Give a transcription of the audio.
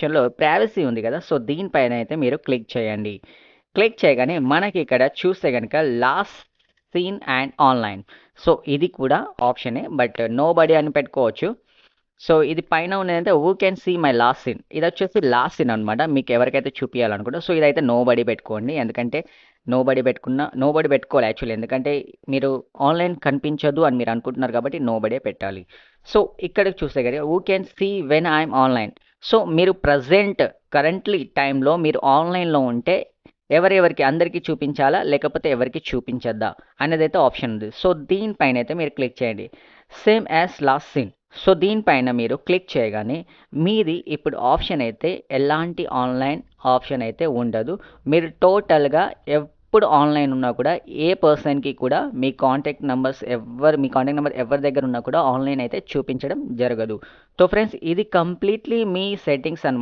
ఆప్షన్‌లో ప్రైవసీ ఉంది కదా! సో, దీనిపైన అయితే మీరు క్లిక్ చేయండి. క్లిక్ చేయగానే మనకి ఇక్కడ చూస్తే గనుక last seen and online. So, ఇది కూడా ఆప్షనే. బట్ నోబడీ అని పెట్టుకోవచ్చు. సో, ఇది పైన ఉన్నదంటే who can see my last seen. ఇదొచ్చేసి లాస్ట్ సీన్ అనమాట. మీకు ఎవరికైతే చూపియాలనుకుంటో. సో, ఇదైతే నోబడీ పెట్టుకోండి. ఎందుకంటే నోబడీ పెట్టుకోవాలి యాక్చువల్లీ. ఎందుకంటే మీరు ఆన్‌లైన్ కనిపించదు అని మీరు అనుకుంటున్నారు కాబట్టి నోబడే పెట్టాలి. సో, ఇక్కడ చూస్తే గనుక who can see when I'm online. So, మీరు కరెంట్‌లీ టైమ్‌లో మీరు ఆన్‌లైన్‌లో ఉంటే ఎవరెవరికి అందరికి చూపించాలా? లేకపోతే ఎవరికీ చూపించొద్దా? అనేదైతే ఆప్షన్ ఉంది. సో, దీనిపైనైతే మీరు క్లిక్ చేయండి. Same as last seen. So, దీనిపైన మీరు క్లిక్ చేయగానే మీది ఇప్పుడు ఆప్షన్ అయితే ఎలాంటి ఆన్‌లైన్ ఆప్షన్ అయితే ఉండదు. మీరు టోటల్‌గా ఎప్పుడు ఆన్‌లైన్ ఉన్నా కూడా ఏ పర్సన్‌కి కూడా మీ కాంటాక్ట్ నంబర్ ఎవరి దగ్గర ఉన్నా కూడా ఆన్‌లైన్ అయితే చూపించడం జరగదు. సో, ఫ్రెండ్స్ ఇది కంప్లీట్‌లీ మీ సెట్టింగ్స్ అనమాట.